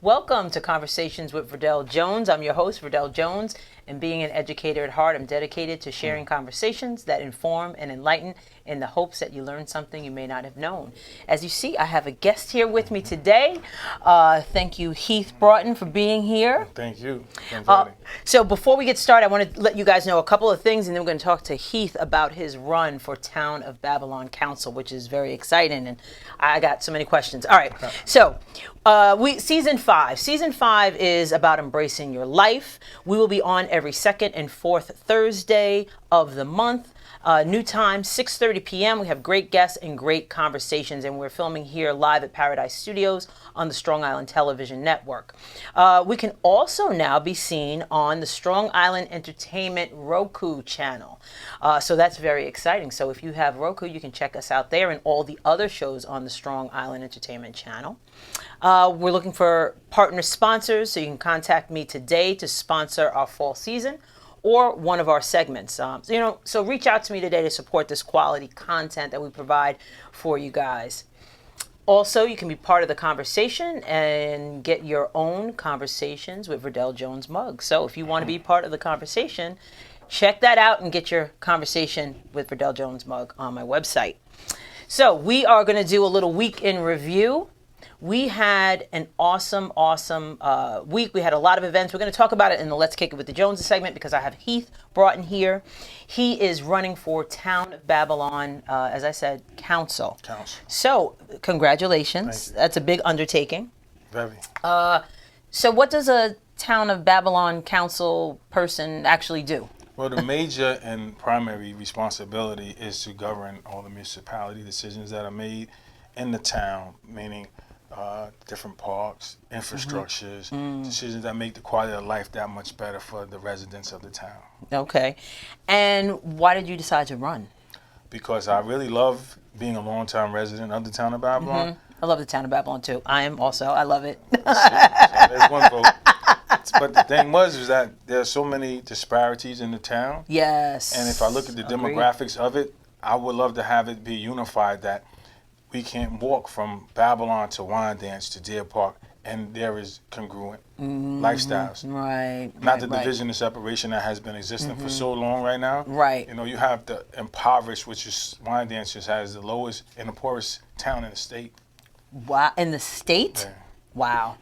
Welcome to Conversations with Verdel Jones. I'm your host, Verdel Jones, and being an educator at heart, I'm dedicated to sharing conversations that inform and enlighten in the hopes that you learn something you may not have known. As you see, I have a guest here with me today. Thank you, Heath Broughton, for being here. Thank you. So before we get started, I want to let you guys know a couple of things, and then we're going to talk to Heath about his run for Town of Babylon Council, which is very exciting, and I got so many questions. All right, so Season 5. Season 5 is about embracing your life. We will be on every second and fourth Thursday of the month. New time, 6:30 p.m. We have great guests and great conversations, and we're filming here live at Paradise Studios on the Strong Island Television Network. We can also now be seen on the Strong Island Entertainment Roku channel. So that's very exciting. So if you have Roku, you can check us out there and all the other shows on the Strong Island Entertainment channel. We're looking for partner sponsors, so you can contact me today to sponsor our fall season or one of our segments. So reach out to me today to support this quality content that we provide for you guys. Also, you can be part of the conversation and get your own Conversations with Verdel Jones mug. So if you want to be part of the conversation, check that out and get your Conversation with Verdel Jones mug on my website. So we are going to do a little week in review. We had an awesome week. We had a lot of events. We're going to talk about it in the Let's Kick It with the Joneses segment because I have Heath Broughton here. He is running for Town of Babylon, as I said, Council. So, congratulations. That's a big undertaking. Very. So what does a Town of Babylon Council person actually do? Well, the major and primary responsibility is to govern all the municipality decisions that are made in the town, meaning different parks, infrastructures, decisions that make the quality of life that much better for the residents of the town. Okay. And why did you decide to run? Because I really love being a long-time resident of the town of Babylon. I love the Town of Babylon too. I love it. So there's one vote. But the thing was that there are so many disparities in the town. Yes. And if I look at the demographics of it, I would love to have it be unified that we can't walk from Babylon to Wyandanch to Deer Park, and there is congruent lifestyles. Right. Not the division and separation that has been existing for so long right now. Right. You know, you have the impoverished, which is Wyandanch has the lowest and the poorest town in the state. Wow. In the state? Yeah. Wow.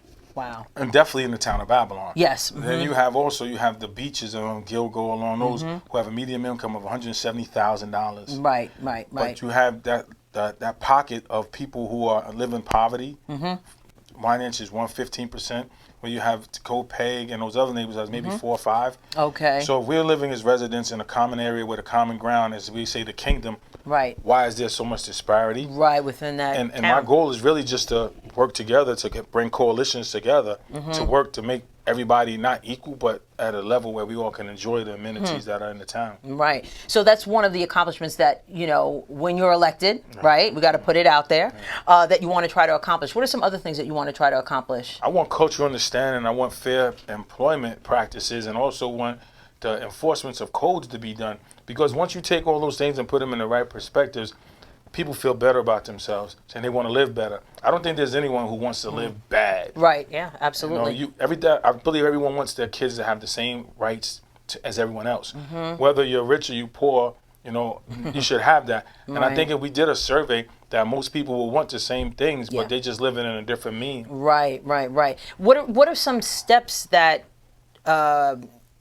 And definitely in the town of Babylon. Yes. Then you have the beaches on Gilgo along those who have a median income of $170,000. Right. But you have that pocket of people who are live in poverty. Wyandanch is 115%. Where you have Copeg and those other neighborhoods, maybe 4 or 5. Okay. So if we're living as residents in a common area with a common ground, as we say, the kingdom. Right. Why is there so much disparity? Right within that. And my goal is really just to work together to bring coalitions together to work to make everybody not equal, but at a level where we all can enjoy the amenities that are in the town. Right. So that's one of the accomplishments that, when you're elected, right? We got to put it out there, that you want to try to accomplish. What are some other things that you want to try to accomplish? I want cultural understanding. I want fair employment practices, and also want the enforcements of codes to be done. Because once you take all those things and put them in the right perspectives, people feel better about themselves and they want to live better. I don't think there's anyone who wants to live bad. Right. Yeah, absolutely. I believe everyone wants their kids to have the same rights as everyone else. Whether you're rich or you poor, you should have that. And I think if we did a survey, that most people will want the same things, but they just living in a different mean. Right. What are some steps that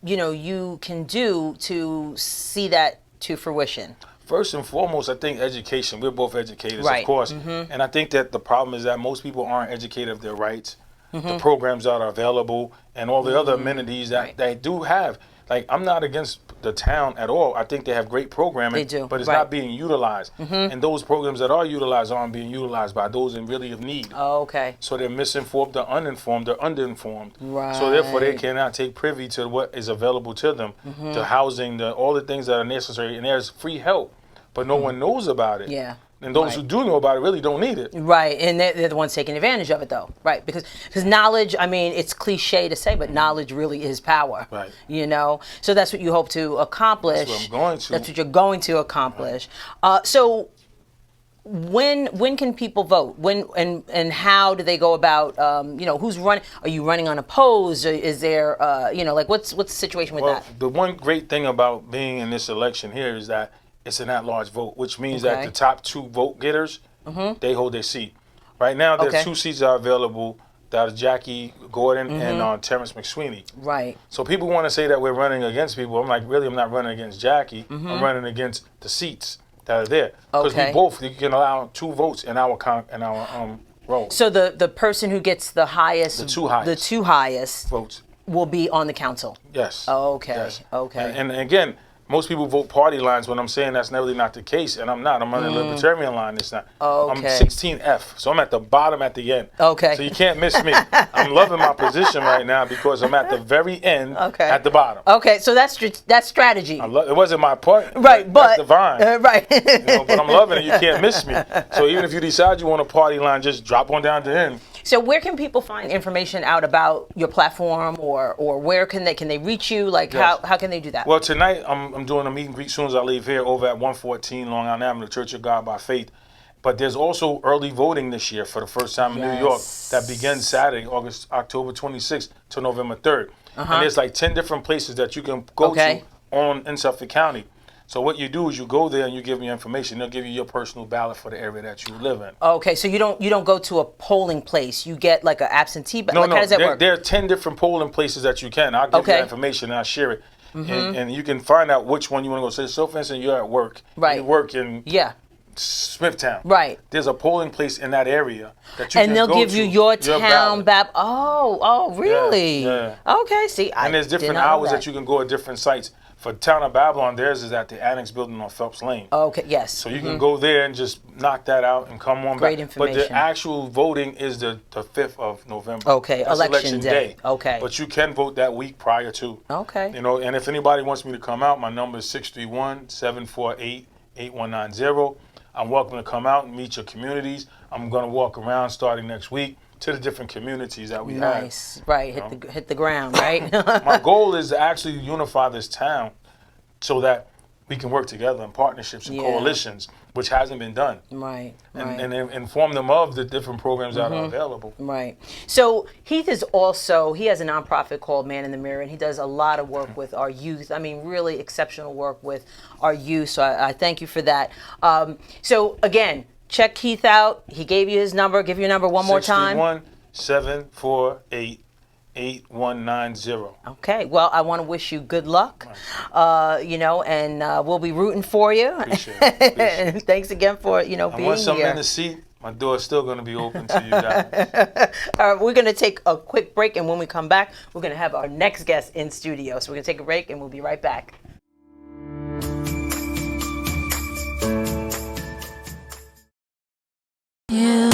you can do to see that to fruition? First and foremost, I think education. We're both educators, of course. And I think that the problem is that most people aren't educated of their rights, the programs that are available, and all the other amenities that they do have. Like, I'm not against the town at all. I think they have great programming, they do, but it's not being utilized. And those programs that are utilized aren't being utilized by those in really of need. Oh, okay. So they're misinformed, they're uninformed, they're underinformed. Right. So therefore they cannot take privy to what is available to them, the housing, all the things that are necessary, and there's free help. But no one knows about it. Yeah. And those who do know about it really don't need it. Right, and they're the ones taking advantage of it, though. Right, because knowledge, I mean, it's cliche to say, but knowledge really is power. Right. So that's what you hope to accomplish. That's what I'm going to. That's what you're going to accomplish. So when can people vote? When and how do they go about? Who's running? Are you running unopposed? Or is there what's the situation with that? The one great thing about being in this election here is that it's an at-large vote, which means that the top 2 vote getters they hold their seat. Right now, there's 2 seats that are available. That is Jackie Gordon and Terrence McSweeney. Right. So people want to say that we're running against people. I'm like, really, I'm not running against Jackie. I'm running against the seats that are there. Because you can allow 2 votes in our roll. So the person who gets the highest, the two highest votes will be on the council. Yes. Okay. Yes. Okay. And again, most people vote party lines when I'm saying that's really not the case, and I'm not. I'm on the libertarian line. It's not. I'm 16F, so I'm at the bottom at the end. Okay. So you can't miss me. I'm loving my position right now because I'm at the very end at the bottom. Okay, so that's strategy. It wasn't my part. Right, but that's divine. Right. But I'm loving it. You can't miss me. So even if you decide you want a party line, just drop on down to the end. So where can people find information out about your platform, or where can they reach you? Like how can they do that? Well, tonight I'm doing a meet and greet as soon as I leave here over at 114 Long Island Avenue, the Church of God by Faith. But there's also early voting this year for the first time in New York that begins Saturday, October 26th to November 3rd. And there's like 10 different places that you can go to in Suffolk County. So what you do is you go there and you give them your information. They'll give you your personal ballot for the area that you live in. Okay, so you don't go to a polling place. You get like an absentee ballot. No, how does that work? There are 10 different polling places that you can. I'll give you that information and I'll share it. And you can find out which one you want to go. So for instance, you're at work. Right. You work in Smithtown. Right. There's a polling place in that area that you can go to. And they'll give you your town ballot. Oh, really? Yeah. Okay, see, and there's different hours that you can go at different sites. For Town of Babylon, theirs is at the Annex Building on Phelps Lane. Okay, yes. So you can go there and just knock that out and come on back. Great information. But the actual voting is the 5th of November. Okay, That's election day. Okay. But you can vote that week prior to. Okay. And if anybody wants me to come out, my number is 631-748-8190. I'm welcome to come out and meet your communities. I'm going to walk around starting next week to the different communities that we have. Nice. Right. Hit the ground, right? My goal is to actually unify this town so that we can work together in partnerships and coalitions, which hasn't been done. Right. And inform them of the different programs that are available. Right. So Heath he has a nonprofit called Man in the Mirror, and he does a lot of work with our youth. I mean, really exceptional work with our youth. So I thank you for that. So again, check Heath out. He gave you his number. Give your number one more time. 631-748-8190. Okay. Well, I want to wish you good luck. And we'll be rooting for you. Appreciate it. And thanks again for being here. Once I'm in the seat, my door's still going to be open to you guys. All right, we're going to take a quick break, and when we come back, we're going to have our next guest in studio. So we're going to take a break, and we'll be right back. Yeah.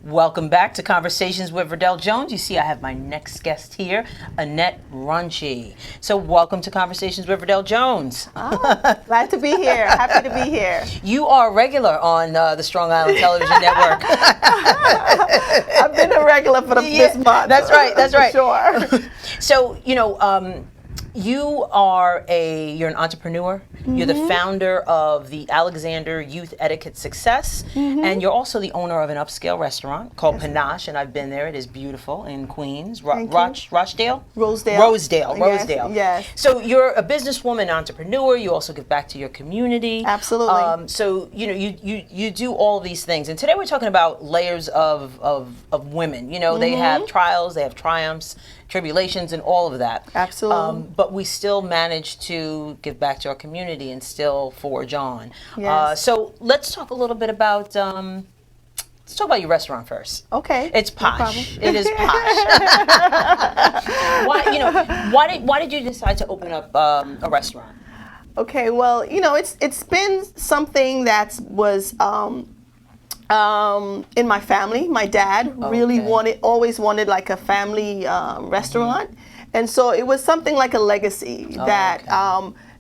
Welcome back to Conversations with Verdel Jones. You see, I have my next guest here, Annette Runcie. So welcome to Conversations with Verdel Jones. Oh, glad to be here. Happy to be here. You are a regular on the Strong Island Television Network. I've been a regular for this month. That's right. That's right. Sure. So, you're an entrepreneur. You're the founder of the Alexander Youth Etiquette Success, and you're also the owner of an upscale restaurant called Pa-Nash, and I've been there. It is beautiful in Queens. Rochdale? Rosedale. Yes. So you're a businesswoman, entrepreneur. You also give back to your community. Absolutely. So you do all these things, and today we're talking about layers of women. They have trials, they have triumphs, tribulations, and all of that. Absolutely. But we still manage to give back to our community and still forge on. Yes. So let's talk a little bit about let's talk about your restaurant first. Okay. It's posh. It is posh. Why did you decide to open up a restaurant? Okay. Well, it's been something that was in my family. My dad really always wanted like a family restaurant. And so it was something like a legacy that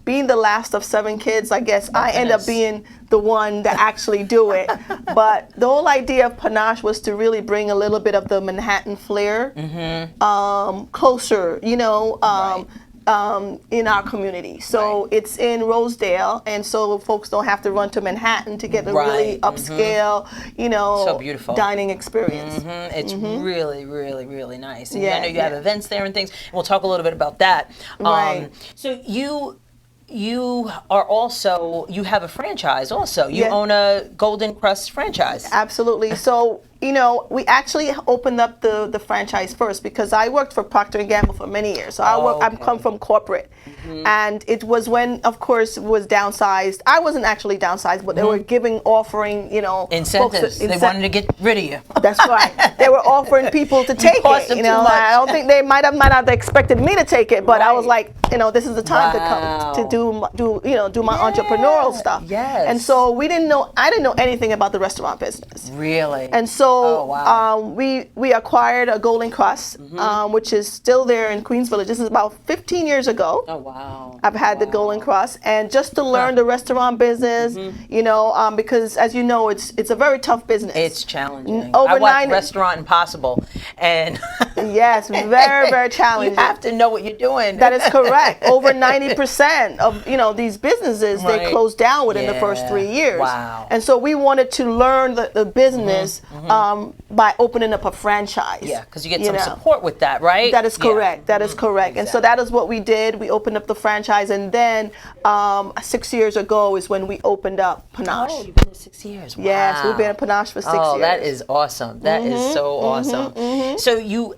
being the last of 7 kids, I guess I end up being the one that actually do it. But the whole idea of Pa-Nash was to really bring a little bit of the Manhattan flair closer, in our community. So it's in Rosedale, and so folks don't have to run to Manhattan to get a really upscale, so beautiful dining experience. It's really, really, really nice. And I know you have events there and things. We'll talk a little bit about that. Right. So you are also, you have a franchise also. You own a Golden Crust franchise. Absolutely. So, we actually opened up the franchise first because I worked for Procter & Gamble for many years. So I come from corporate. And it was when, of course, it was downsized. I wasn't actually downsized, but they were offering, incentives. They wanted to get rid of you. That's right. They were offering people to take it. I don't think they might have expected me to take it, but I was like, this is the time to come to do my entrepreneurial stuff. Yes. And so I didn't know anything about the restaurant business. Really? And so we acquired a Golden Crust, which is still there in Queens Village. This is about 15 years ago. Oh, wow. I've had the Golden Crust, and just to learn the restaurant business, because as you know, it's a very tough business. It's challenging. I watched Restaurant Impossible, and yes, very, very challenging. You have to know what you're doing. That is correct. Over 90% of these businesses, they close down within the first 3 years. Wow. And so we wanted to learn the business by opening up a franchise. Yeah, because you get some support with that, right? That is correct. That is correct. Exactly. And so that is what we did. We opened up the franchise, and then 6 years ago is when we opened up Pa-Nash. Oh, you've been there 6 years. Wow. Yes, we've been at Pa-Nash for 6 years. Oh, that is awesome. That is so awesome. So you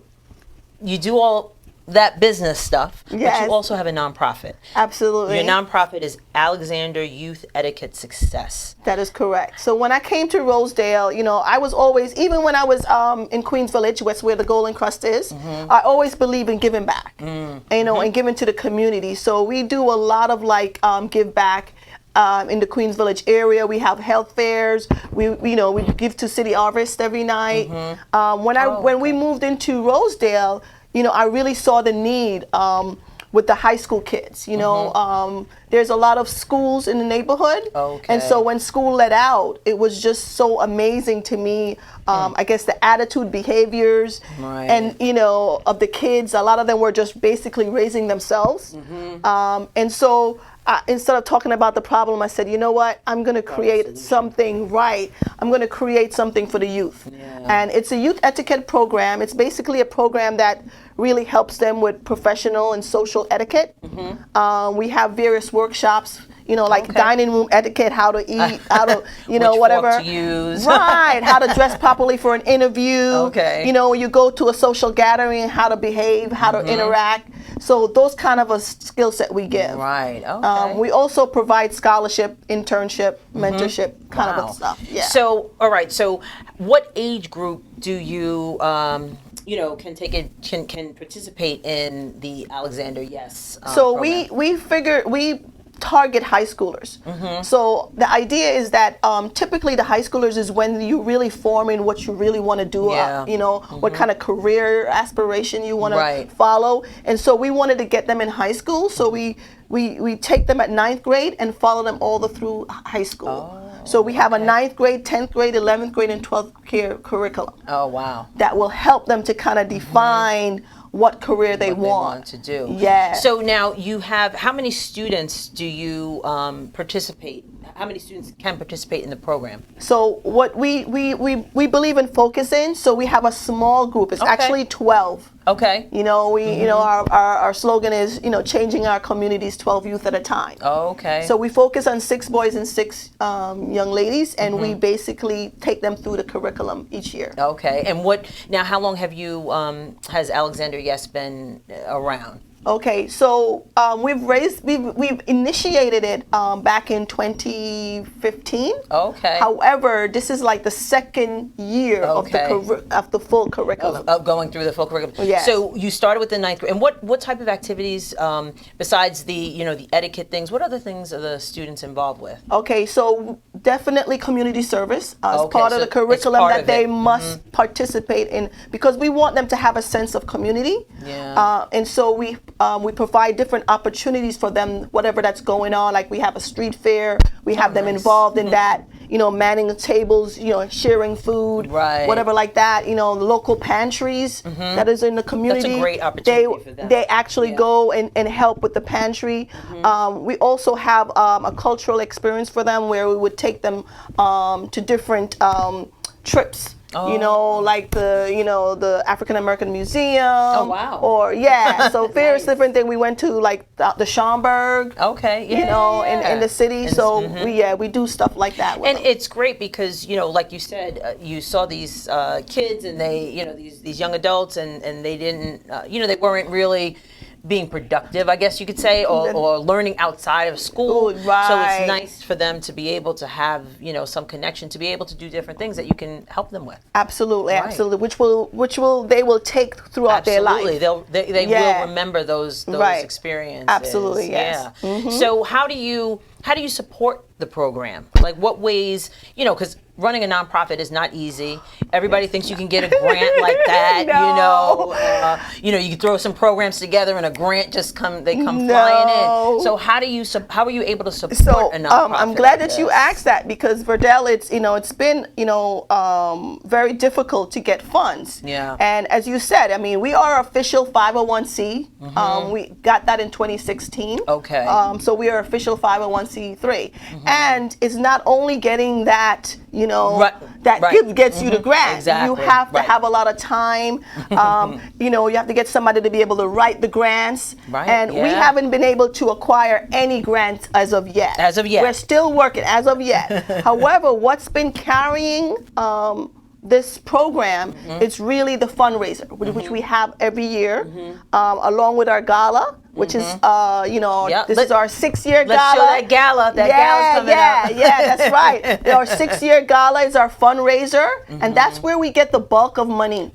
do all that business stuff, but you also have a nonprofit. Absolutely. Your nonprofit is Alexander Youth Etiquette Success. That is correct. So when I came to Rosedale, I was always, even when I was in Queens Village, that's where the Golden Crust is, I always believe in giving back, and giving to the community. So we do a lot of give back. In the Queens Village area, we have health fairs. We give to City Harvest every night. When we moved into Rosedale, I really saw the need with the high school kids. There's a lot of schools in the neighborhood. And so when school let out, it was just so amazing to me. I guess the attitude, behaviors, and of the kids. A lot of them were just basically raising themselves. And so instead of talking about the problem, I said, you know what? I'm going to create something right. I'm going to create something for the youth. And it's a youth etiquette program. It's basically a program that really helps them with professional and social etiquette. We have various workshops, dining room etiquette, how to eat, how to, whatever. To use. Right, how to dress properly for an interview. You go to a social gathering, how to behave, how to interact. So those kind of a skill set we give. Right, okay. We also provide scholarship, internship, mentorship, kind of stuff. Yeah. So, all right, so what age group do you, can participate in the Alexander Yes So program? we target high schoolers. So the idea is that typically the high schoolers is when you really forming what you really want to do, you know, what kind of career aspiration you want to follow. And so we wanted to get them in high school. So we take them at 9th grade and follow them all through high school. So we have a 9th grade, 10th grade, 11th grade, and 12th grade curriculum. Oh, wow. That will help them to kind of define what career they want to do. Yeah. So now you have, how many students do you participate? How many students can participate in the program? So what we believe in focusing. So we have a small group. It's actually 12. Okay. You know, you know, our slogan is, you know, changing our communities 12 youth at a time. Okay. So we focus on 6 boys and 6 young ladies, and we basically take them through the curriculum each year. Okay. And now how long have you, has Alexander Yes been around? Okay, so we've initiated it back in 2015. Okay. However, this is like the 2nd year of the full curriculum. Of going through the full curriculum. Yes. So you started with the 9th grade. And what type of activities, besides the, you know, the etiquette things, what other things are the students involved with? Okay, so definitely community service as part of the curriculum that they must participate in, because we want them to have a sense of community. Yeah. And so we provide different opportunities for them, whatever that's going on. Like we have a street fair, we have them involved in that, you know, manning the tables, you know, sharing food, whatever like that. You know, the local pantries that is in the community. That's a great opportunity for them. They actually go and help with the pantry. We also have a cultural experience for them where we would take them to different trips. You know, like the African American Museum. Oh, wow. Or so various different things. We went to like the Schomburg. Okay. Yeah, you know, in the city. So we do stuff like that. And it's great because, you know, like you said, you saw these kids and they, you know, these young adults and they didn't, you know, they weren't really being productive, I guess you could say, or learning outside of school. Right. So it's nice for them to be able to have, you know, some connection, to be able to do different things that you can help them with. Absolutely, absolutely. Which they will take throughout their life. They will remember those experiences. Absolutely, yes. Yeah. So how do you support the program? Like what ways, you know, because running a nonprofit is not easy. Everybody thinks you can get a grant like that. You know, you can throw some programs together and a grant just come flying in. So how are you able to support a nonprofit? I'm glad that you asked that, because Verdel, it's been very difficult to get funds. Yeah. And as you said, I mean, we are official 501c. We got that in 2016. Okay. So we are official 501c3, and it's not only getting that, you know, that gets you the grant. Exactly. You have to have a lot of time. You know, you have to get somebody to be able to write the grants. And we haven't been able to acquire any grants as of yet. We're still working as of yet. However, what's been carrying this program is really the fundraiser, which we have every year, along with our gala, which is, this is our 6-year gala. Let's show that gala. That gala's coming up. Yeah, that's right. Our 6-year gala is our fundraiser, and that's where we get the bulk of money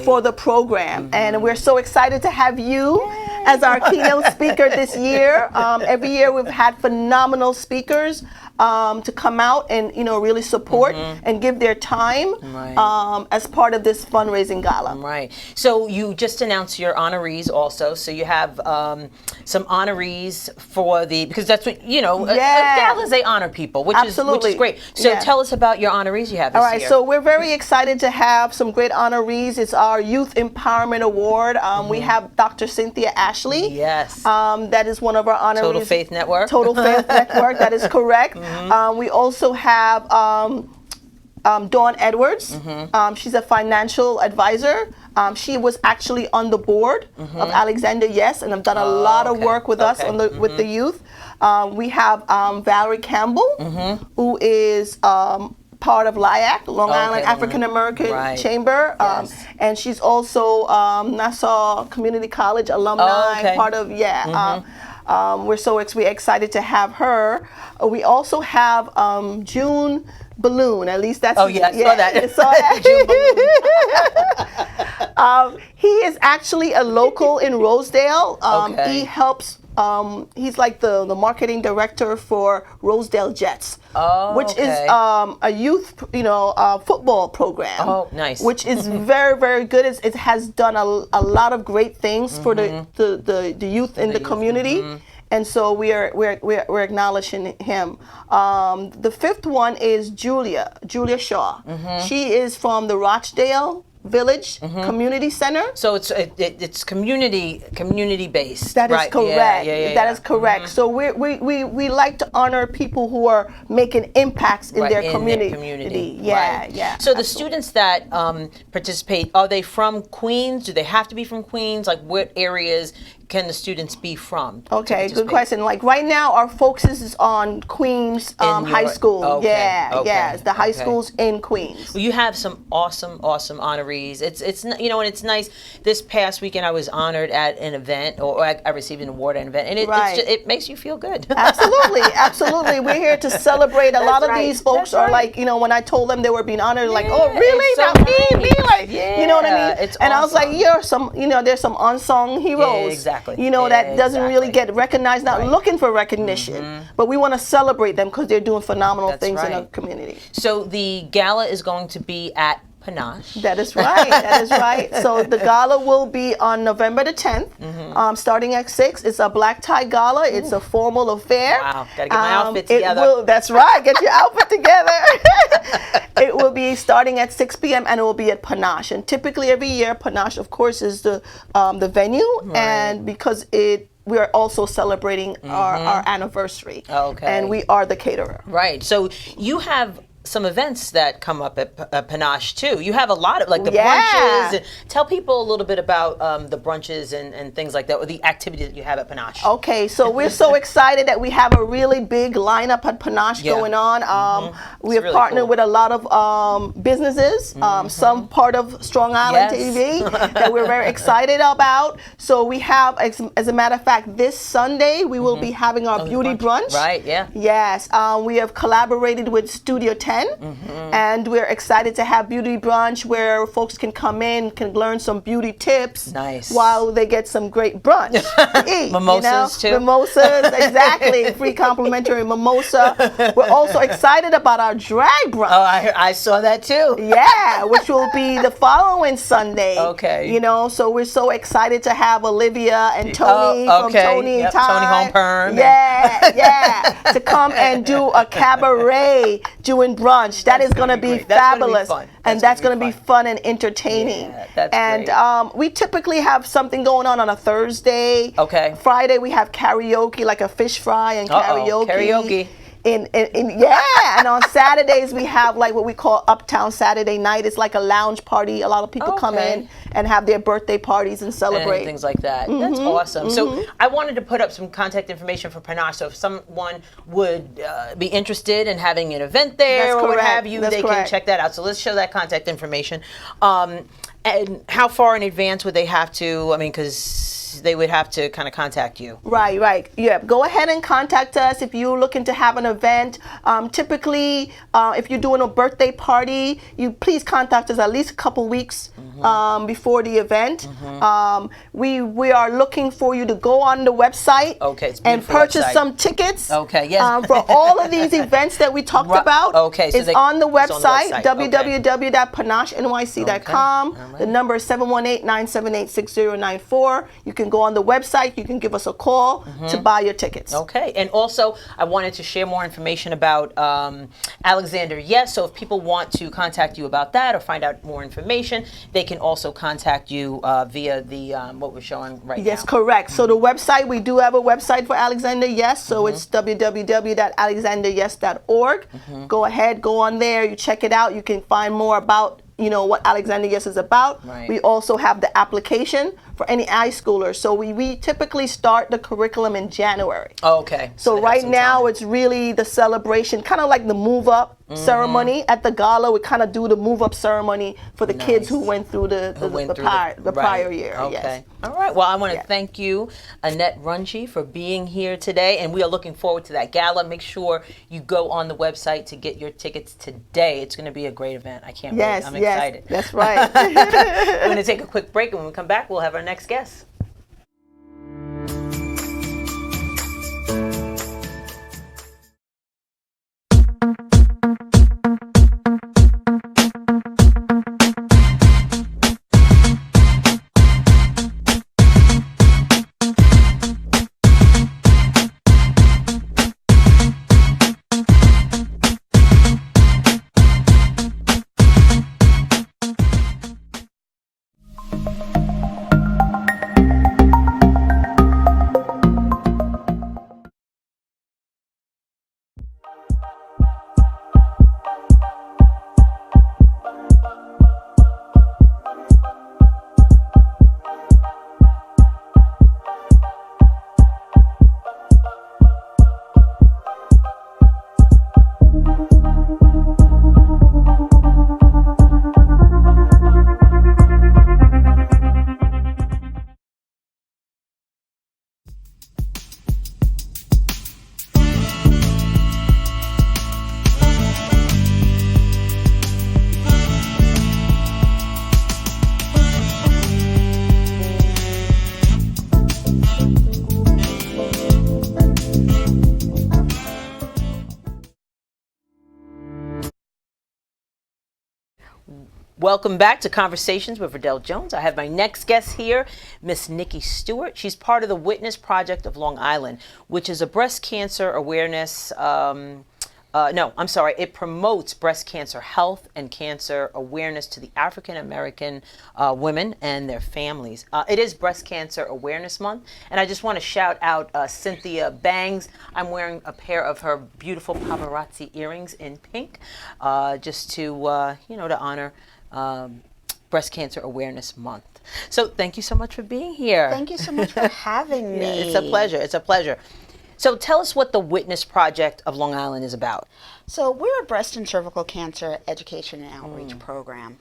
for the program. And we're so excited to have you as our keynote speaker this year. Every year we've had phenomenal speakers to come out and, you know, really support and give their time as part of this fundraising gala. Right. So you just announced your honorees also. So you have some honorees for because that's what, you know, galas, they honor people, which is great. So tell us about your honorees you have this year. All right. So we're very excited to have some great honorees. It's our Youth Empowerment Award. We have Dr. Cynthia Ashley. Yes. That is one of our honorees. Total Faith Network. Total Faith Network. That is correct. We also have Dawn Edwards. She's a financial advisor. She was actually on the board of Alexander Yes, and have done a lot of work with us with the youth. We have Valerie Campbell, who is part of LIAC, Long Island African American Chamber, and she's also Nassau Community College alumni, part of we're so excited to have her. We also have June Balloon. At least that's saw that. You saw that? He is actually a local in Rosedale. He helps he's like the marketing director for Rosedale Jets, which is a youth, football program. Oh, nice. Which is very, very good. It has done a lot of great things for the youth in the community. And so we're acknowledging him. The fifth one is Julia Shaw. She is from the Rochdale Village Community Center. So it's community based. That is correct. Yeah. That is correct. So we like to honor people who are making impacts in their community. Yeah. So the students that participate, are they from Queens? Do they have to be from Queens? Like, what areas can the students be from? Okay, good question. Like right now, our focus is on Queens High School. The high schools in Queens. Well, you have some awesome honorees. It's and it's nice. This past weekend, I was honored at an event, or I received an award at an event, and it makes you feel good. Absolutely. We're here to celebrate. A lot of these folks are like, when I told them they were being honored, like, oh really? So Not me, like, you know what I mean? It's and awesome. I was like, there's some unsung heroes. Yeah, exactly. That doesn't really get recognized, not looking for recognition, but we want to celebrate them because they're doing phenomenal things in our community. So the gala is going to be at Pa-Nash. That is right. So the gala will be on November the 10th, starting at 6. It's a black tie gala. It's a formal affair. Wow, gotta get my outfit together. That's right, get your outfit together. It will be starting at 6 p.m. and it will be at Pa-Nash. And typically every year, Pa-Nash, of course, is the venue, and because we are also celebrating our anniversary. Okay. And we are the caterer. Right. So you have some events that come up at Pa-Nash too. You have a lot of the brunches. And tell people a little bit about the brunches and things like that, or the activities that you have at Pa-Nash. Okay, so we're so excited that we have a really big lineup at Pa-Nash going on. We have really partnered with a lot of businesses, some part of Strong Island TV that we're very excited about. So we have, as a matter of fact, this Sunday we will be having our beauty brunch. Right, yeah. Yes, we have collaborated with Studio 10. And we're excited to have beauty brunch where folks can come in, can learn some beauty tips while they get some great brunch to eat. Mimosas too. Mimosas, exactly. Free complimentary mimosa. We're also excited about our drag brunch. Oh, I saw that too. Yeah, which will be the following Sunday. Okay. So we're so excited to have Olivia and Tony from Tony and Ty. Tony Home Perm. To come and do a cabaret doing brunch. That is going to be fabulous. And that's going to be fun and entertaining. Yeah, that's great. We typically have something going on a Thursday. Okay. Friday we have karaoke, like a fish fry and karaoke. And on Saturdays we have like what we call Uptown Saturday Night. It's like a lounge party. A lot of people come in and have their birthday parties and celebrate. And things like that. That's awesome. So I wanted to put up some contact information for Pa-Nash. So if someone would be interested in having an event there or what have you, they can check that out. So let's show that contact information. And how far in advance would they have to, because they would have to kind of contact you. Right. Yeah, go ahead and contact us if you're looking to have an event. Typically, if you're doing a birthday party, you please contact us at least a couple weeks before the event. We are looking for you to go on the website and purchase some tickets. For all of these events that we talked about. It's on the website, www.panashnyc.com. The number is 718-978-6094. You can go on the website. You can give us a call to buy your tickets. Okay. And also, I wanted to share more information about Alexander Yes. So if people want to contact you about that or find out more information, they can also contact you via the what we're showing right now. Yes, correct. So the website, we do have a website for Alexander Yes. So it's www.alexanderyes.org. Go ahead, go on there. You check it out. You can find more about what Alexander Yes is about. We also have the application for any high schoolers. So we typically start the curriculum in January. So right now it's really the celebration, kind of like the move up ceremony at the gala. We kind of do the move up ceremony for the kids who went through the prior year. Yes. All right. Well, I want to thank you, Annette Runcie, for being here today, and we are looking forward to that gala. Make sure you go on the website to get your tickets today. It's going to be a great event. I can't wait. I'm excited. That's right. We're going to take a quick break, and when we come back, we'll have our next guest. Welcome back to Conversations with Verdel Jones. I have my next guest here, Miss Nikki Stewart. She's part of the Witness Project of Long Island, which is a breast cancer awareness it promotes breast cancer health and cancer awareness to the African American women and their families. It is Breast Cancer Awareness Month, and I just want to shout out Cynthia Bangs. I'm wearing a pair of her beautiful paparazzi earrings in pink, just to to honor Breast Cancer Awareness Month. So thank you so much for being here. Thank you so much for having me. Yeah, it's a pleasure. It's a pleasure. So tell us what the Witness Project of Long Island is about. So we're a breast and cervical cancer education and outreach program.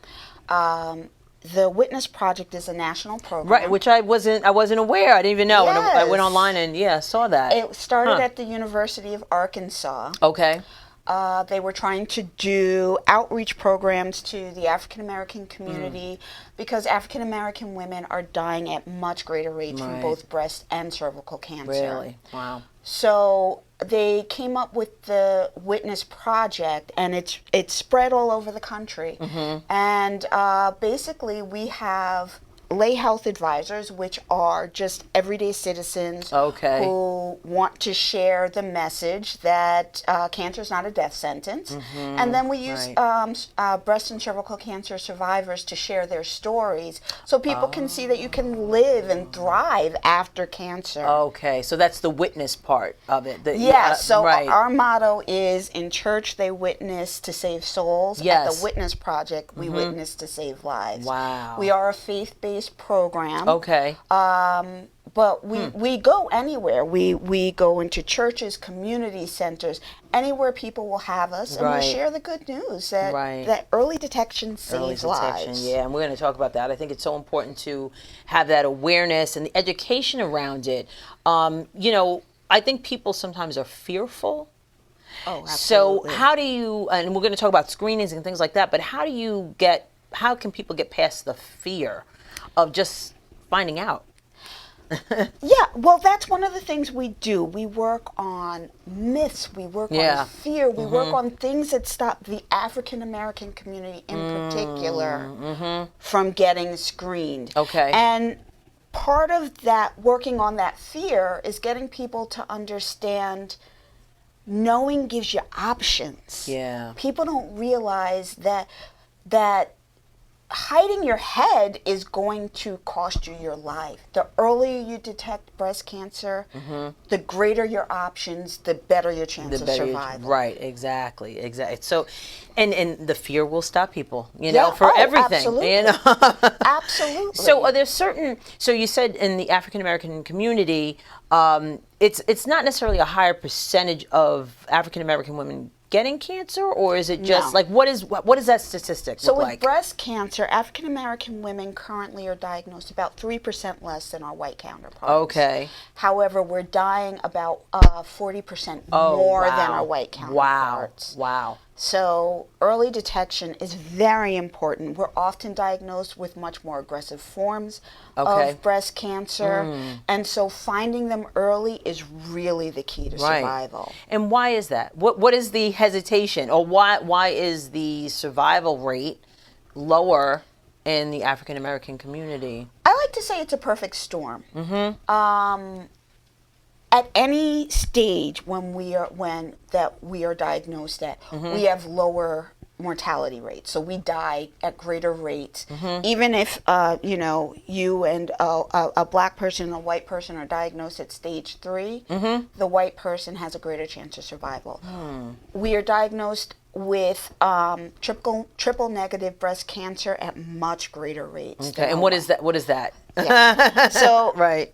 The Witness Project is a national program. Right, which I wasn't aware. I didn't even know. Yes. I went online and saw that. It started at the University of Arkansas. Okay. They were trying to do outreach programs to the African American community because African American women are dying at much greater rates from both breast and cervical cancer. Really? Wow. So they came up with the Witness Project, and it's spread all over the country. And basically, we have lay health advisors, which are just everyday citizens who want to share the message that cancer is not a death sentence. And then we use breast and cervical cancer survivors to share their stories so people can see that you can live and thrive after cancer. Okay, so that's the witness part of it. Our motto is, in church they witness to save souls. At the Witness Project, we witness to save lives. Wow. We are a faith-based program. Okay. But we go anywhere. We go into churches, community centers, anywhere people will have us, and we share the good news that early detection saves lives. Yeah, and we're going to talk about that. I think it's so important to have that awareness and the education around it. I think people sometimes are fearful. Oh, absolutely. So how do you, and we're going to talk about screenings and things like that, but how can people get past the fear of just finding out? Yeah, well, that's one of the things we do. We work on myths. We work on fear. We work on things that stop the African American community in particular from getting screened. Okay. And part of that, working on that fear, is getting people to understand knowing gives you options. Yeah. People don't realize that hiding your head is going to cost you your life. The earlier you detect breast cancer, the greater your options, the better your chance of survival. Right, exactly. So, and the fear will stop people, for everything. Absolutely. Absolutely. So are there so you said in the African American community, it's not necessarily a higher percentage of African American women getting cancer, or is it just what does that statistic look like? So with breast cancer, African American women currently are diagnosed about 3% less than our white counterparts. Okay. However, we're dying about 40% more than our white counterparts. Wow. So early detection is very important. We're often diagnosed with much more aggressive forms of breast cancer. And so finding them early is really the key to survival. And why is that? What is the hesitation, or why is the survival rate lower in the African American community? I like to say it's a perfect storm. At any stage when we are diagnosed at, we have lower mortality rates. So we die at greater rates. Even if you and a black person and a white person are diagnosed at stage 3, the white person has a greater chance of survival. We are diagnosed with triple negative breast cancer at much greater rates. Okay, and what is that? Yeah. So right.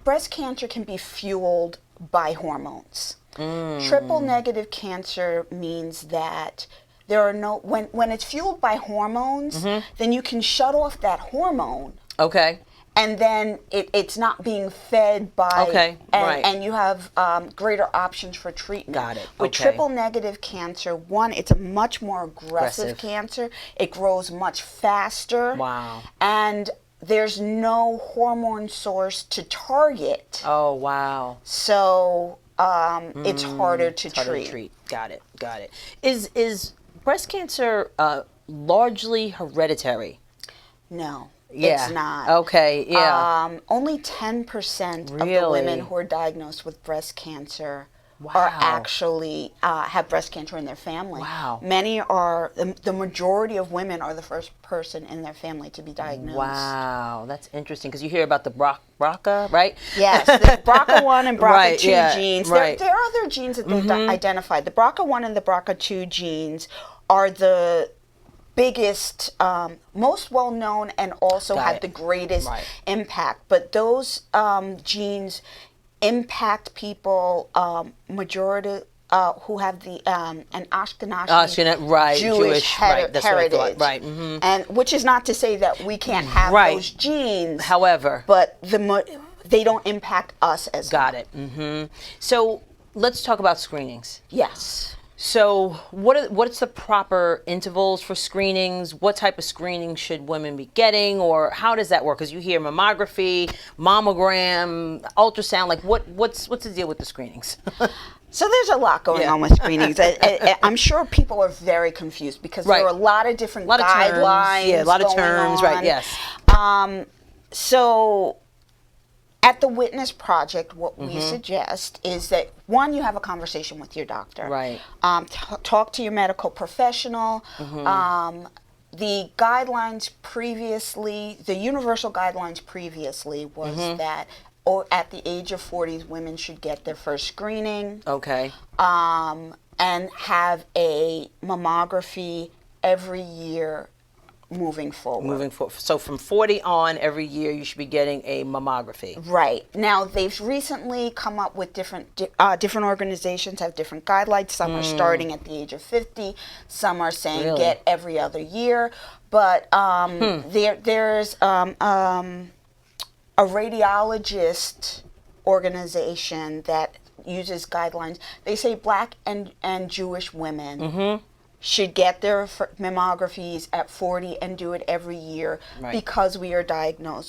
Breast cancer can be fueled by hormones. Triple negative cancer means that there are when it's fueled by hormones, then you can shut off that hormone. Okay. And then it's not being fed by, and you have greater options for treatment. Got it. With triple negative cancer, it's a much more aggressive cancer. It grows much faster. Wow. And there's no hormone source to target. Oh, wow. So it's harder to treat. Got it. Is breast cancer largely hereditary? No. Yeah. It's not. Okay. Yeah. Only 10% of the Really? women who are diagnosed with breast cancer are actually have breast cancer in their family. Wow. Many are, the majority of women are the first person in their family to be diagnosed. Wow, that's interesting because you hear about the BRCA, right? Yes, the BRCA1 and BRCA2 yeah, genes. right. There are other genes that they've identified. The BRCA1 and the BRCA2 genes are the biggest, most well known, and also have the greatest impact. But those genes impact people majority who have the an Ashkenazi Jewish heritage, right? And which is not to say that we can't have those genes. However, but they don't impact us as got it. So let's talk about screenings. Yes. So what's the proper intervals for screenings? What type of screening should women be getting, or how does that work? Because you hear mammography, mammogram, ultrasound. Like what's the deal with the screenings? So there's a lot going on with screenings. I'm sure people are very confused because there are a lot of different guidelines. Yeah, a lot of terms. On. Right. Yes. So at the Witness Project, what we suggest is that, one, you have a conversation with your doctor. Right. Talk to your medical professional. The guidelines previously, the universal guidelines previously was that at the age of 40, women should get their first screening. Okay. And have a mammography every year moving forward. So from 40 on, every year you should be getting a mammography. Right. Now, they've recently come up with different organizations have different guidelines. Some are starting at the age of 50. Some are saying get every other year. But there's a radiologist organization that uses guidelines. They say Black and Jewish women should get their mammographies at 40 and do it every year because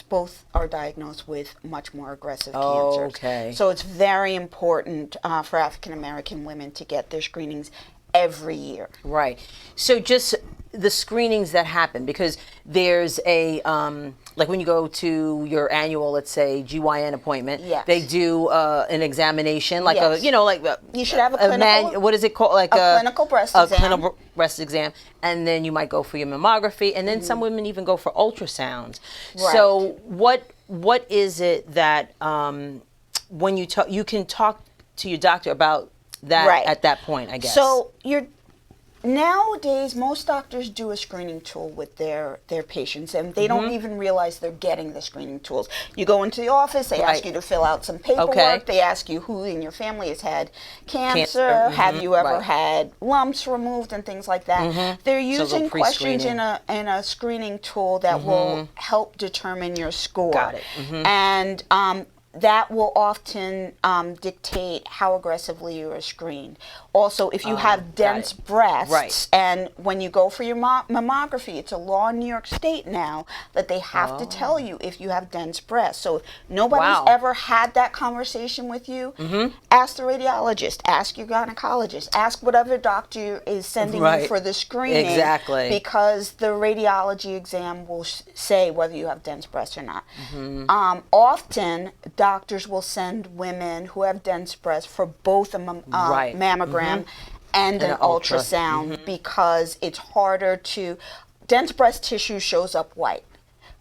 both are diagnosed with much more aggressive cancers. Okay. So it's very important for African American women to get their screenings every year. Right. So just the screenings that happen, because there's a like when you go to your annual, let's say, GYN appointment, they do an examination, like you should have a clinical. What is it called? Like a clinical breast exam. Clinical breast exam, and then you might go for your mammography, and then some women even go for ultrasounds. Right. So what is it that when you can talk to your doctor about that at that point, I guess. So nowadays, most doctors do a screening tool with their patients, and they don't even realize they're getting the screening tools. You go into the office, they ask you to fill out some paperwork. They ask you who in your family has had cancer, have you ever had lumps removed, and things like that. They're using questions in a screening tool that will help determine your score. Got it. And that will often dictate how aggressively you are screened. Also, if you have dense breasts, and when you go for your mammography, it's a law in New York State now that they have to tell you if you have dense breasts. So if nobody's ever had that conversation with you, ask the radiologist, ask your gynecologist, ask whatever doctor is sending you for the screening. Exactly. Because the radiology exam will say whether you have dense breasts or not. Often, doctors will send women who have dense breasts for both a mammogram and an ultrasound because it's harder to. Dense breast tissue shows up white.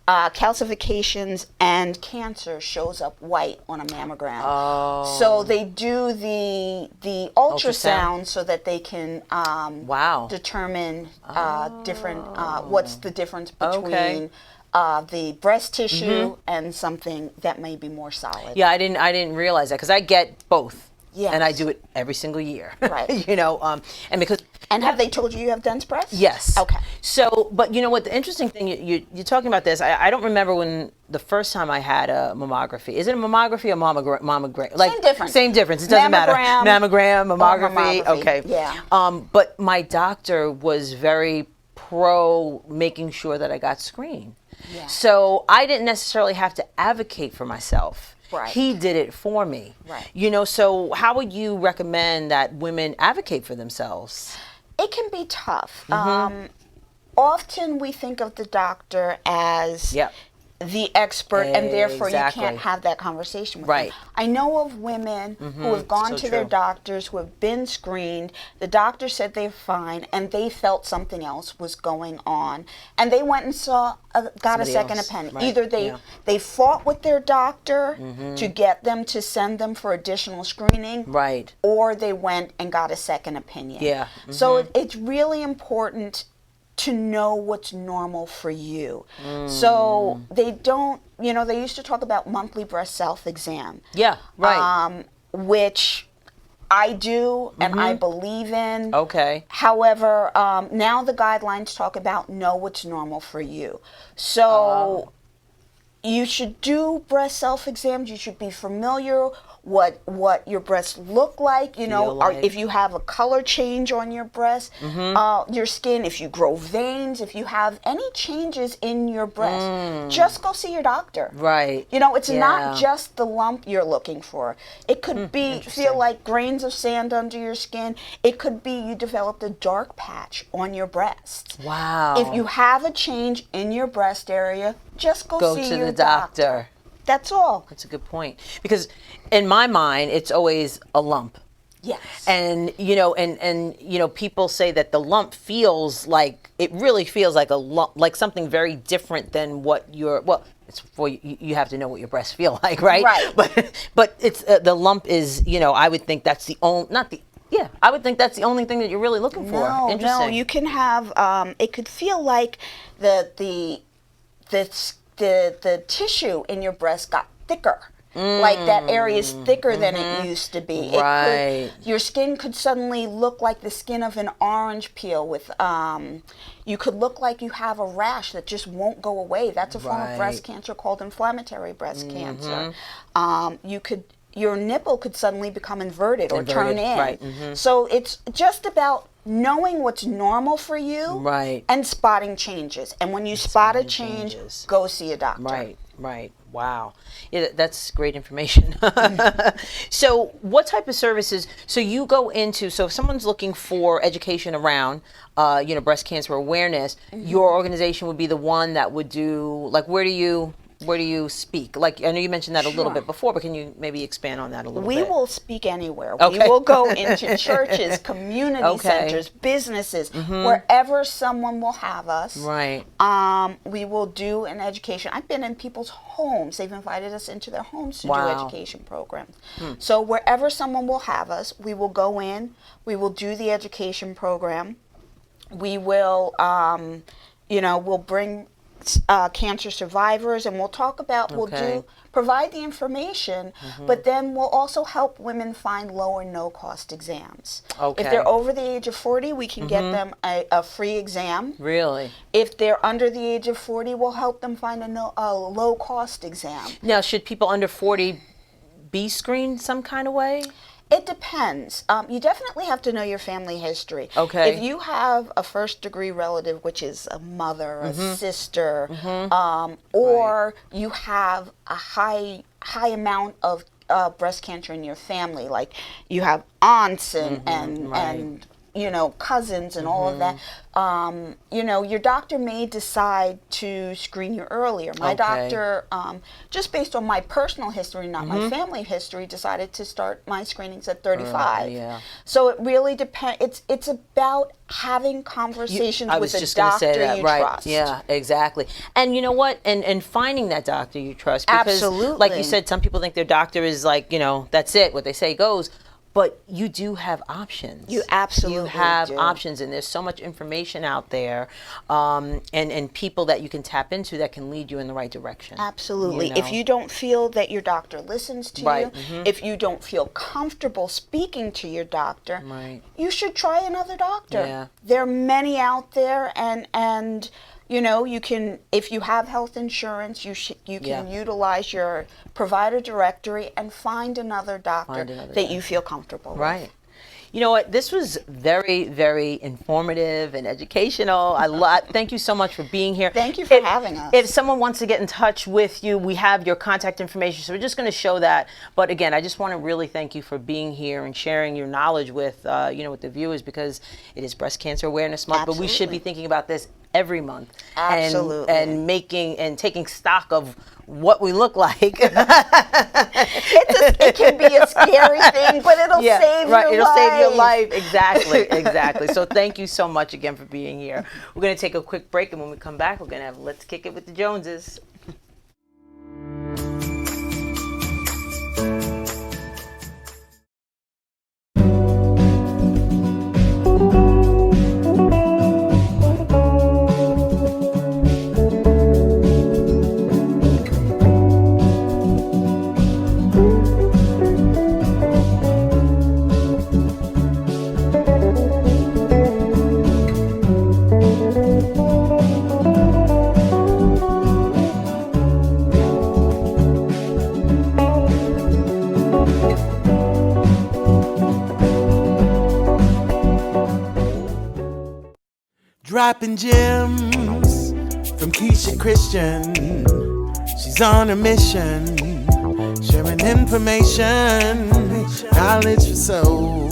Calcifications and cancer shows up white on a mammogram. So they do the ultrasound so that they can determine different. What's the difference between the breast tissue and something that may be more solid. Yeah, I didn't realize that because I get both. Yes. And I do it every single year. Right. And because. And have they told you have dense breasts? Yes. Okay. So, but you know what? The interesting thing, you're talking about this. I don't remember when the first time I had a mammography. Is it a mammography or mammogram? Like, same difference. It doesn't matter. Mammogram, mammography. Okay. Yeah. But my doctor was very pro making sure that I got screened. Yeah. So I didn't necessarily have to advocate for myself. Right. He did it for me. Right. So how would you recommend that women advocate for themselves? It can be tough. Often we think of the doctor as the expert, and therefore you can't have that conversation with them. I know of women who have gone to their doctors, who have been screened. The doctor said they're fine, and they felt something else was going on, and they went and got a second opinion. Either they fought with their doctor to get them to send them for additional screening, or they went and got a second opinion. So it's really important to know what's normal for you. So they don't, they used to talk about monthly breast self-exam. Which I do and I believe in. However, now the guidelines talk about know what's normal for you. So you should do breast self-exams. You should be familiar what your breasts look like, if you have a color change on your breast, your skin, if you grow veins, if you have any changes in your breast, just go see your doctor. It's not just the lump you're looking for. It could feel like grains of sand under your skin. It could be you developed a dark patch on your breast. If you have a change in your breast area, just go see your doctor. That's all. That's a good point. Because in my mind, it's always a lump. And, people say that the lump feels like, it really feels like a lump, like something very different than what it's for you have to know what your breasts feel like, right? But it's, the lump is, I would think that's the only, I would think that's the only thing that you're really looking for. No, you can have, it could feel like the tissue in your breast got thicker. Like that area is thicker than it used to be. Your skin could suddenly look like the skin of an orange peel with, you could look like you have a rash that just won't go away. That's a form of breast cancer called inflammatory breast cancer. Your nipple could suddenly become inverted or turn in. So it's just about knowing what's normal for you and spotting changes. And when you spot a change, go see a doctor. Wow. Yeah, that's great information. So what type of services, so you go into, so if someone's looking for education around, breast cancer awareness, your organization would be the one that would do, like, where do you speak? Like, I know you mentioned that a little bit before, but can you maybe expand on that a little bit? We will speak anywhere. We will go into churches, community centers, businesses, wherever someone will have us. We will do an education. I've been in people's homes. They've invited us into their homes to do education programs. So wherever someone will have us, we will go in. We will do the education program. We will, we'll bring cancer survivors, and we'll talk about, provide the information, but then we'll also help women find low or no cost exams. If they're over the age of 40, we can get them a free exam. If they're under the age of 40, we'll help them find a low cost exam. Now, should people under 40 be screened some kind of way? It depends. You definitely have to know your family history. If you have a first-degree relative, which is a mother, a sister, or you have a high amount of breast cancer in your family, like you have aunts and cousins and all of that, your doctor may decide to screen you earlier. My doctor, just based on my personal history, not my family history, decided to start my screenings at 35. So it really depends. It's about having conversations with a doctor you trust. Yeah, exactly. And you know what? And finding that doctor you trust. Because, like you said, some people think their doctor is like, that's it. What they say goes. But you do have options. You absolutely have do. options, and there's so much information out there, and people that you can tap into that can lead you in the right direction. Absolutely. If you don't feel that your doctor listens to you, if you don't feel comfortable speaking to your doctor, you should try another doctor. There are many out there, and you can, if you have health insurance, you can utilize your provider directory and find another doctor that you feel comfortable with. You know what? This was very, very informative and educational. Thank you so much for being here. Thank you for having us. If someone wants to get in touch with you, we have your contact information, so we're just going to show that. But again, I just want to really thank you for being here and sharing your knowledge with, with the viewers, because it is Breast Cancer Awareness Month. Absolutely. But we should be thinking about this every month. Absolutely. And making and taking stock of what we look like. It can be a scary thing, but it'll save your life. It'll save your life. Exactly. So thank you so much again for being here. We're going to take a quick break, and when we come back, we're going to have Let's Kick It with the Joneses. Dropping gems from Keisha Christian. She's on a mission, sharing information, knowledge for soul,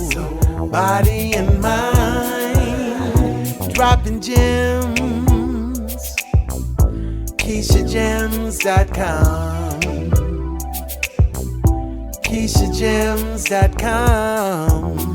body and mind. Dropping gems, KeishaGems.com, KeishaGems.com.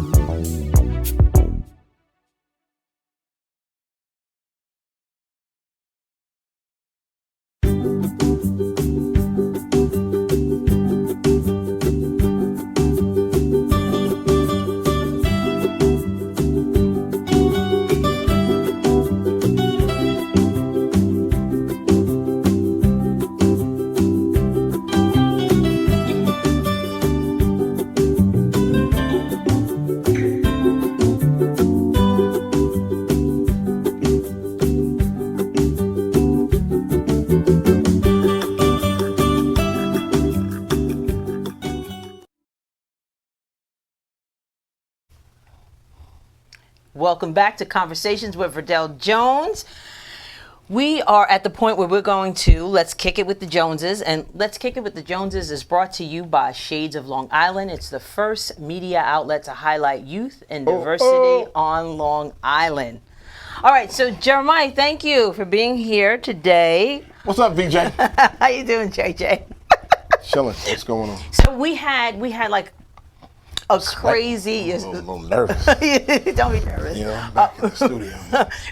Welcome back to Conversations with Verdel Jones. We are at the point where we're going to Let's Kick It with the Joneses. And Let's Kick It with the Joneses is brought to you by Shades of Long Island. It's the first media outlet to highlight youth and diversity on Long Island. All right, so Jeremiah, thank you for being here today. What's up, VJ? How you doing, JJ? Chilling. What's going on? So we had like a crazy. A little nervous. Don't be nervous. You know, back in the studio.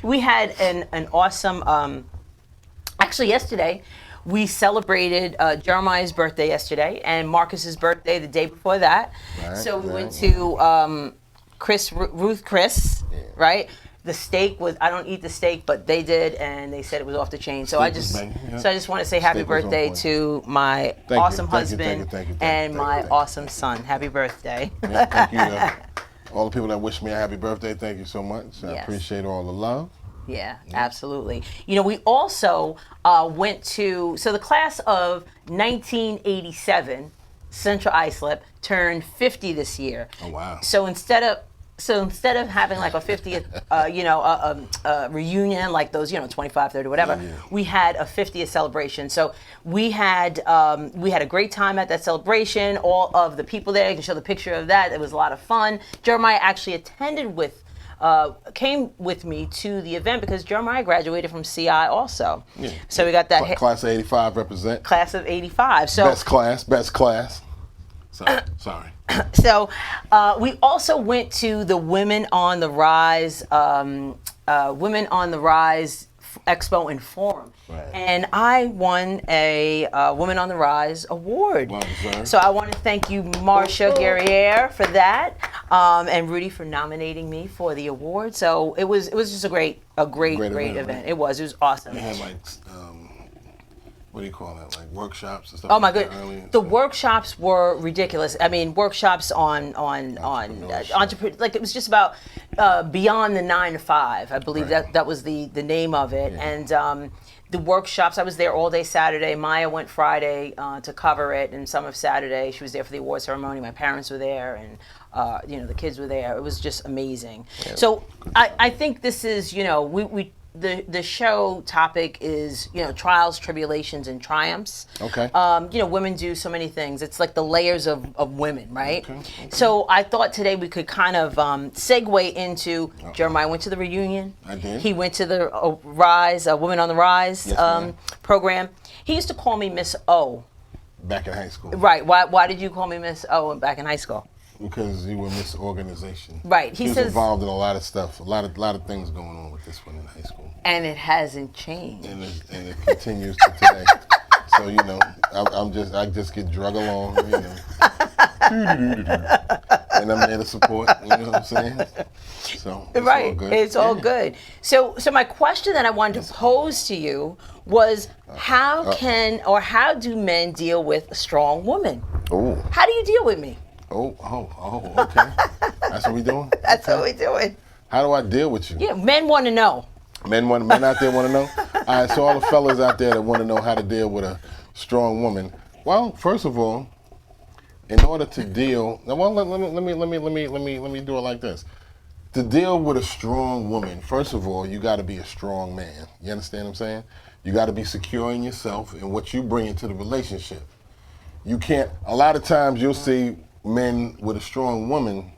We had an awesome. Actually, yesterday we celebrated Jeremiah's birthday yesterday, and Marcus's birthday the day before that. Right, so we went to Ruth Chris, right? The steak was, I don't eat the steak, but they did, and they said it was off the chain. So I just want to say happy birthday to my awesome husband and my awesome son. Happy birthday. Yeah, thank you. All the people that wish me a happy birthday, thank you so much. I appreciate all the love. Yeah, absolutely. You know, we also went to, so the class of 1987, Central Islip, turned 50 this year. Oh, wow. So instead of having like a 50th, reunion, like those, 25, 30, whatever, we had a 50th celebration. So we had a great time at that celebration. All of the people there, you can show the picture of that. It was a lot of fun. Jeremiah actually came with me to the event because Jeremiah graduated from CI also. Yeah. So we got that. Class of 85 represent. Class of 85. So best class. Sorry. So we also went to the Women on the Rise Expo and Forum. Right. And I won a Women on the Rise award. Well deserved. So I want to thank you, Marcia Guerriere, for that, and Rudy for nominating me for the award. So it was just a great event. Right? It was awesome. They had what do you call that? Like workshops and stuff. Oh my goodness! The workshops were ridiculous. I mean, workshops on entrepreneur. Like it was just about beyond the 9 to 5. I believe that was the name of it. Yeah. And the workshops, I was there all day Saturday. Maya went Friday to cover it, and some of Saturday. She was there for the award ceremony. My parents were there, and the kids were there. It was just amazing. Yeah. So I think this is, the show topic is, trials, tribulations, and triumphs. Okay. Women do so many things. It's like the layers of women, right? Okay. So I thought today we could kind of segue into, Jeremiah went to the reunion. I did. He went to the Rise, Women on the Rise program. He used to call me Miss O. Back in high school. Right. Why did you call me Miss O back in high school? Because you were misorganization. Right. He was involved in a lot of stuff, a lot of things going on with this one in high school. And it hasn't changed. And it continues to today. So I just get drug along, and I'm there to support. You know what I'm saying? So it's right. all good. It's all good. So my question that I wanted to pose to you was, how do men deal with a strong woman? Oh. How do you deal with me? Oh, okay. That's what we doing? That's what we doing. How do I deal with you? Yeah, men want to know. Men out there want to know? All right, so all the fellas out there that want to know how to deal with a strong woman. Well, first of all, in order to deal, let me do it like this. To deal with a strong woman, first of all, you got to be a strong man. You understand what I'm saying? You got to be secure in yourself and what you bring into the relationship. You can't, a lot of times you'll see men with a strong woman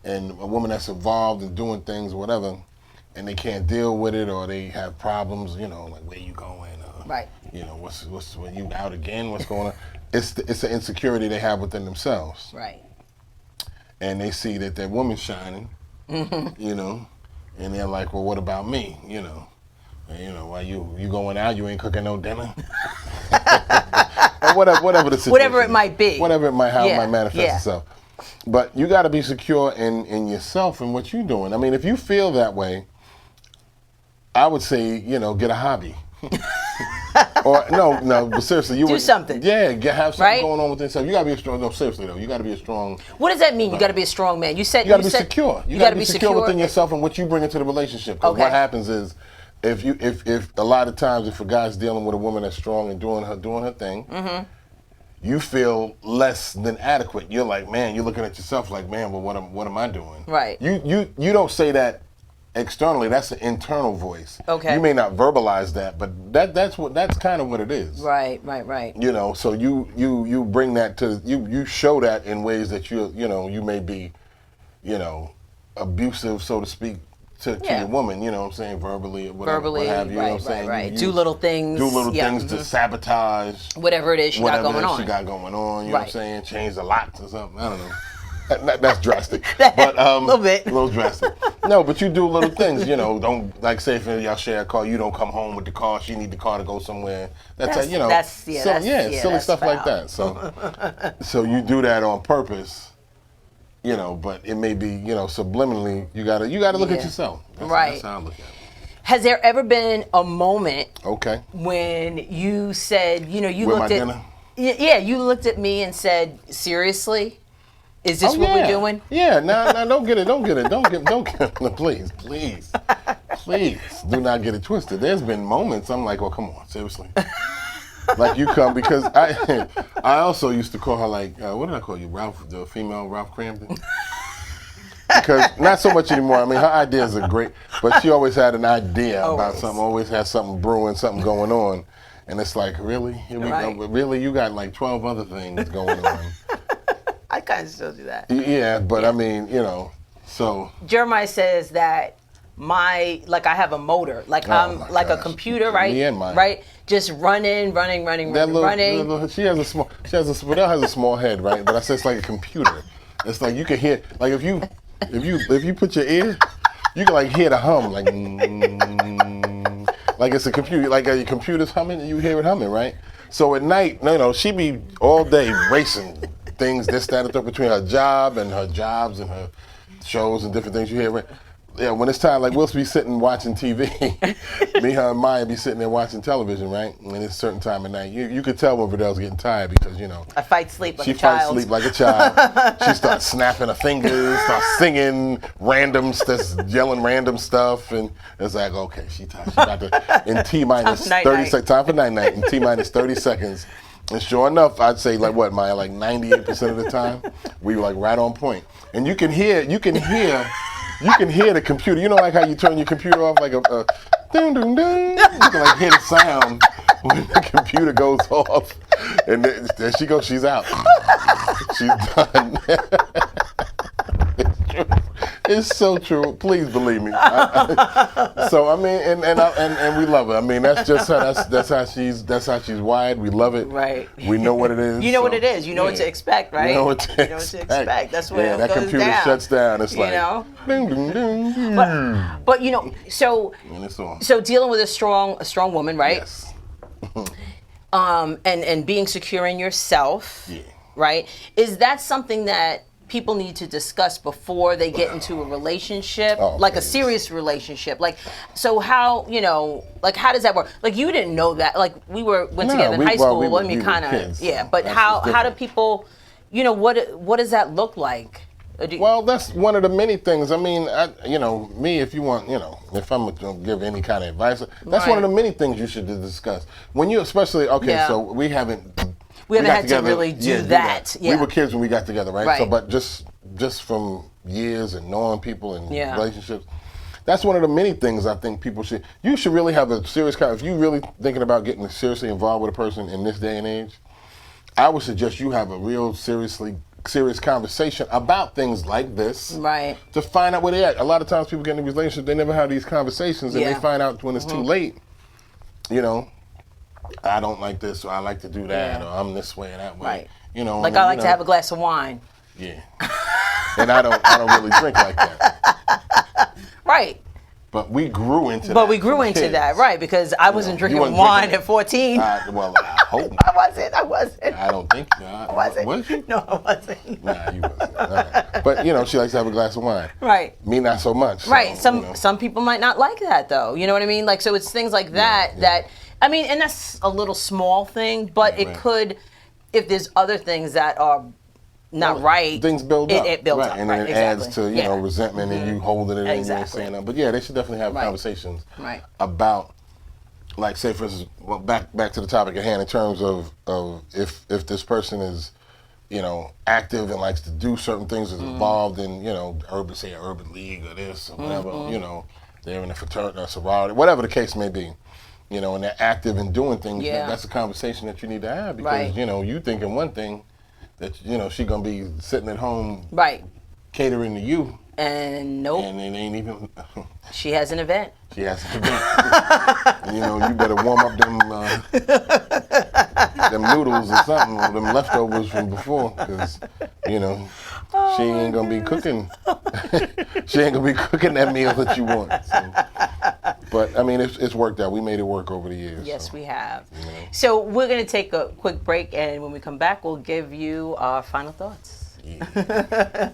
and a woman that's involved in doing things, whatever, and they can't deal with it, or they have problems, like where you going, right? What's when you out again? What's going on? It's the insecurity they have within themselves, right? And they see that their woman's shining, and they're like, well, what about me? And, why you going out? You ain't cooking no dinner. Or whatever the situation. Whatever it might be. Whatever it might manifest itself. But you got to be secure in yourself and what you're doing. I mean, if you feel that way, I would say, get a hobby. Or no, but seriously, do something. Yeah, have something going on with yourself. You got to be a strong. No, seriously though, you got to be a strong. What does that mean? You got to be a strong man. You said you got to be secure. You got to be secure within yourself and what you bring into the relationship. Because what happens is, if a lot of times if a guy's dealing with a woman that's strong and doing her thing, you feel less than adequate. You're like, man, you're looking at yourself like, man, well, what am I doing? Right. You don't say that externally. That's an internal voice. Okay. You may not verbalize that, but that's kind of what it is. Right. So you bring that to you show that in ways that you may be, abusive, so to speak, to your woman, you know what I'm saying, verbally, what have you, you know what I'm saying? Right. Do little things to sabotage whatever it is she got going on. You know what I'm saying? Change the locks or something, I don't know. That's drastic. But a little bit. A little drastic. No, but you do little things, don't, like say if y'all share a car, you don't come home with the car, she need the car to go somewhere. Silly stuff like that. So you do that on purpose. But it may be, subliminally, you gotta look at yourself. That's how I look at it. Has there ever been a moment when you said, you with looked at you looked at me and said, seriously? Is this what we're doing? Yeah, no, don't get it. Don't get it. Please, do not get it twisted. There's been moments I'm like, well, come on, seriously. Like you come, because I also used to call her like, what did I call you, Ralph, the female Ralph Cramden? Because not so much anymore. I mean, her ideas are great, but she always had an idea about something, always had something brewing, something going on. And it's like, really? Here we go. Really? You got like 12 other things going on. I kind of still do that. Yeah, but I mean, so. Jeremiah says that I have a motor, like I'm like a computer, right? Me and mine. Right? Just running. She has a small head, right? But I say it's like a computer. It's like you can hear, like if you put your ear, you can like hear the hum, like it's a computer, like your computer's humming, and you hear it humming, right? So at night, she be all day racing things, this, that, and that, between her job and her jobs and her shows and different things you hear. Yeah, when it's time, like we'll be sitting watching TV. Me, her, and Maya be sitting there watching television, right? And it's a certain time of night. You could tell when Verdel's getting tired because, I fight sleep like she a child. fights sleep like a child. She starts snapping her fingers, starts singing random stuff, yelling random stuff, and it's like, okay, she tired. She about to, in T-minus 30 seconds, time for night-night, in T-minus 30 seconds. And sure enough, I'd say like what, Maya, like 98% of the time, we were like right on point. And you can hear the computer. You know, like how you turn your computer off, like a ding ding ding. You can like hear the sound when the computer goes off, and there she goes. She's out. She's done. It's true. It's so true. Please believe me. So I mean, and we love it. I mean, that's just her. That's how she's wired. We love it. Right. We know what it is. You know what it is. You know what to expect, right? You know what to expect. That's what it that goes computer down. shuts down. It's like, Ding, ding, ding. But so dealing with a strong woman, right? Yes. And being secure in yourself, right? Is that something that people need to discuss before they get into a relationship, like a serious relationship? Like, so how, like how does that work? Like you didn't know that. Like we went together in high school. We kind of, kids, But how do people, what does that look like? Well, that's one of the many things. I mean, me, if you want, if I'm going to give any kind of advice, that's one of the many things you should discuss. When you, especially, so we haven't had to really do that. Yeah. We were kids when we got together, right? So, but just from years and knowing people and relationships, that's one of the many things I think you should really have a serious if you're really thinking about getting seriously involved with a person in this day and age, I would suggest you have a real serious conversation about things like this, right? To find out where they're at. A lot of times people get in relationships, they never have these conversations, and they find out when it's too late. I don't like this, or I like to do that, or I'm this way or that way. Right. Like I like to have a glass of wine. Yeah. And I don't really drink like that. Right. But we grew into that. But we grew into that, right? Because I wasn't drinking wine at 14. Well, I hope not. I wasn't. I don't think I wasn't. Was you? No, I wasn't. Nah, you wasn't. Right. But she likes to have a glass of wine. Right. Me, not so much. Right. So, some people might not like that, though. You know what I mean? Like, so it's things like that that, I mean, and that's a little small thing, but it could, if there's other things that are not right. Things build up. It builds up. And right, then it adds to, resentment and you holding it in and saying that. But yeah, they should definitely have conversations about, like, say for instance, back to the topic at hand in terms of if this person is, active and likes to do certain things, is involved in, urban league or this or whatever, they're in a fraternity or sorority, whatever the case may be. And they're active in doing things, that's a conversation that you need to have because, you thinking one thing that, she going to be sitting at home catering to you. And nope. And it ain't even... She has an event. She has an event. You better warm up them noodles or something, or them leftovers from before, because, she ain't going to be cooking. She ain't going to be cooking that meal that you want. So. But, I mean, it's worked out. We made it work over the years. Yes, we have. So we're going to take a quick break, and when we come back, we'll give you our final thoughts. Yeah.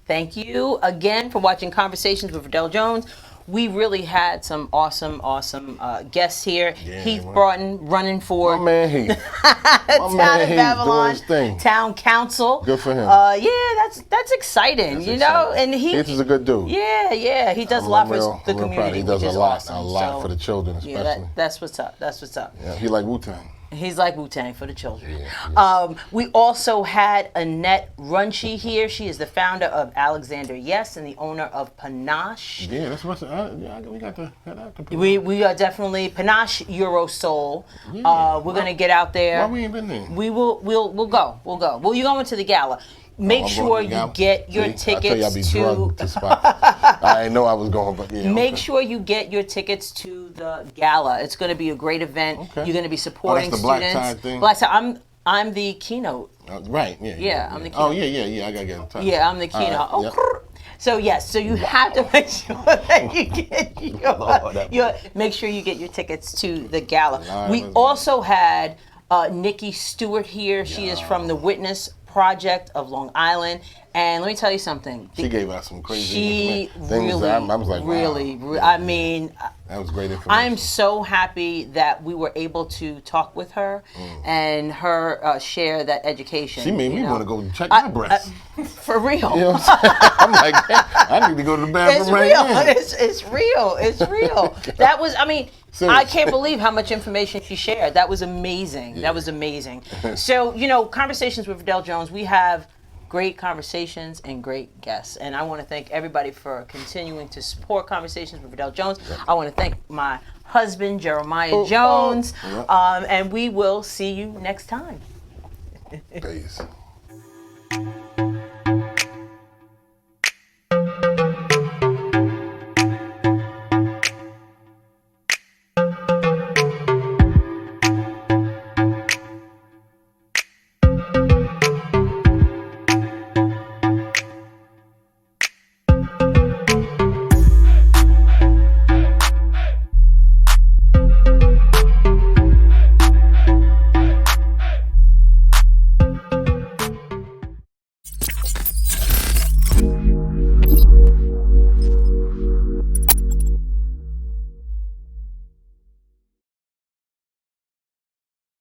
Thank you again for watching Conversations with Verdel Jones. We really had some awesome guests here. Yeah, Heath Broughton running for my man Heath. Town of Babylon Town Council. Good for him. That's exciting. That's exciting. And Heath is a good dude. Yeah. He does a lot for the community. He does which is a lot awesome. for the children, especially. Yeah, that's what's up. Yeah, he like Wu-Tang. He's like Wu-Tang for the children. Yeah. We also had Annette Runcie here. She is the founder of Alexander Yes and the owner of Pa-Nash. Yeah, that's what's. We got to. We are definitely Pa-Nash Euro Soul. Yeah. We're gonna get out there. Why we ain't been there? We'll go. Well, you're going to the gala. Make sure you get your tickets I tell you, I be to. drugged to spots. I didn't know I was going, but yeah. Make sure you get your tickets to the gala. It's going to be a great event. Okay. You're going to be supporting that's the black students. tie thing? Black tie. I'm the keynote. Right. Yeah. I'm the Oh keynote. yeah. I gotta get in touch. Yeah, I'm the keynote. All right, So yes, so you have to make sure that you get make sure you get your tickets to the gala. We also had Nikki Stewart here. She is from the Witness Project of Long Island, and let me tell you something. She gave us some crazy She things. really, I was like, wow. I mean, that was great information. I'm so happy that we were able to talk with her and her share that education. She made me want to go check my breasts. For real. You know what I'm saying? I'm like, hey, I need to go to the bathroom It's right real. now. It's real. It's real. That was, I mean, Seriously. I can't believe how much information she shared. That was amazing. That was amazing. So, Conversations with Verdel Jones, we have great conversations and great guests. And I want to thank everybody for continuing to support Conversations with Verdel Jones. I want to thank my husband, Jeremiah Jones. And we will see you next time. Peace.